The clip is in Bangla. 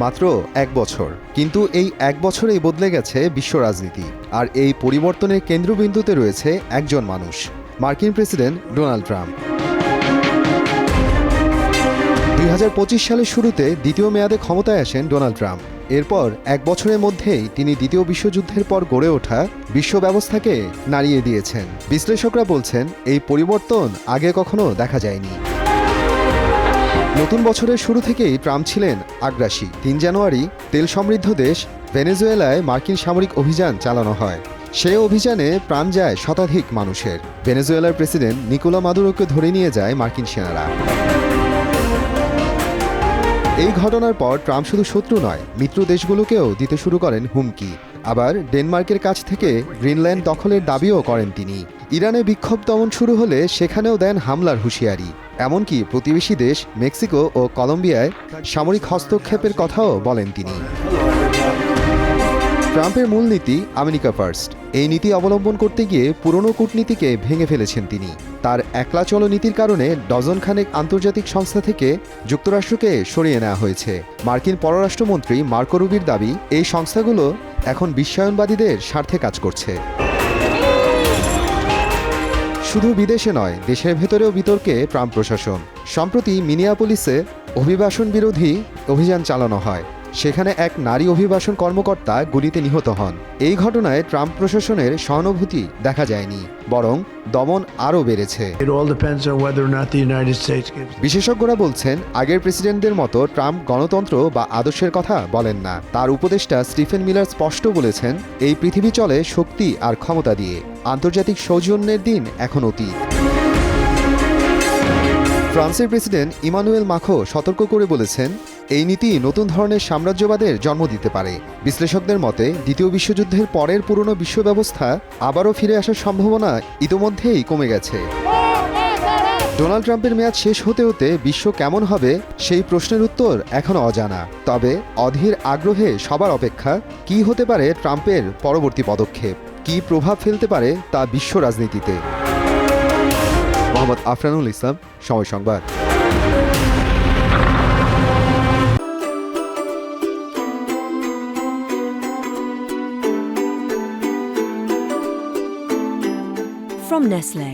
মাত্র 1 বছর, কিন্তু এই 1 বছরেই বদলে গেছে বিশ্ব রাজনীতি। আর এই পরিবর্তনের কেন্দ্রবিন্দুতে রয়েছে একজন মানুষ, মার্কিন প্রেসিডেন্ট ডোনাল্ড ট্রাম্প। 2025 সালের শুরুতে দ্বিতীয় মেয়াদে ক্ষমতায় আসেন ডোনাল্ড ট্রাম্প। এরপর 1 বছরের মধ্যেই তিনি দ্বিতীয় বিশ্বযুদ্ধের পর গড়ে ওঠা বিশ্ব ব্যবস্থাকে নাড়িয়ে দিয়েছেন। বিশ্লেষকরা বলছেন, এই পরিবর্তন আগে কখনো দেখা যায়নি। নতুন বছরের শুরু থেকেই ট্রাম্প ছিলেন আগ্রাসী। 3 জানুয়ারি তেল সমৃদ্ধ দেশ ভেনেজুয়েলায় মার্কিন সামরিক অভিযান চালানো হয়। সেই অভিযানে প্রাণ যায় শতাধিক মানুষের। ভেনেজুয়েলার প্রেসিডেন্ট নিকোলা মাদুরোকে ধরে নিয়ে যায় মার্কিন সেনারা। এই ঘটনার পর ট্রাম্প শুধু শত্রু নয়, মিত্র দেশগুলোকেও দিতে শুরু করেন হুমকি। আবার ডেনমার্কের কাছ থেকে গ্রিনল্যান্ড দখলের দাবিও করেন তিনি। ইরানে বিক্ষোভ দমন শুরু হলে সেখানেও দেন হামলার হুঁশিয়ারি। এমনকি প্রতিবেশী দেশ মেক্সিকো ও কলম্বিয়ায় সামরিক হস্তক্ষেপের কথাও বলেন তিনি। ট্রাম্পের মূলনীতি আমেরিকা ফার্স্ট। এই নীতি অবলম্বন করতে গিয়ে পুরনো কূটনীতিকে ভেঙে ফেলেছেন তিনি। তার একলা চলো নীতির কারণে ডজনখানেক আন্তর্জাতিক সংস্থা থেকে যুক্তরাষ্ট্রকে সরিয়ে নেওয়া হয়েছে। মার্কিন পররাষ্ট্রমন্ত্রী মার্কো রুবির দাবি, এই সংস্থাগুলো এখন বিশ্বায়নবাদীদের স্বার্থে কাজ করছে। শুধু বিদেশে নয়, দেশের ভেতরেও বিতর্কে ট্রাম্প প্রশাসন। সম্প্রতি মিনিয়াপোলিসে অভিবাসন বিরোধী অভিযান চালানো হয়। সেখানে এক নারী অভিবাসন কর্মকর্তা গুলিতে নিহত হন। এই ঘটনায় ট্রাম্প প্রশাসনের সহানুভূতি দেখা যায়নি, বরং দমন আরও বেড়েছে। বিশেষজ্ঞরা বলছেন, আগের প্রেসিডেন্টদের মতো ট্রাম্প গণতন্ত্র বা আদর্শের কথা বলেন না। তার উপদেষ্টা স্টিফেন মিলার স্পষ্ট বলেছেন, এই পৃথিবী চলে শক্তি আর ক্ষমতা দিয়ে। আন্তর্জাতিক সৌজন্যের দিন এখন অতীত। ফ্রান্সের প্রেসিডেন্ট ইমানুয়েল মাখো সতর্ক করে বলেছেন, এই নীতি নতুন ধরনের সাম্রাজ্যবাদের জন্ম দিতে পারে। বিশ্লেষকদের মতে, দ্বিতীয় বিশ্বযুদ্ধের পরের পুরনো বিশ্ব ব্যবস্থা আবারও ফিরে আসার সম্ভাবনা ইতোমধ্যেই কমে গেছে। ডোনাল্ড ট্রাম্পের মেয়াদ শেষ হতে হতে বিশ্ব কেমন হবে সেই প্রশ্নের উত্তর এখনও অজানা। তবে অধীর আগ্রহে সবার অপেক্ষা, কী হতে পারে ট্রাম্পের পরবর্তী পদক্ষেপ, কী প্রভাব ফেলতে পারে তা বিশ্ব রাজনীতিতে। মোহাম্মদ আফরানুল ইসলাম, সময় সংবাদ। From Nestlé.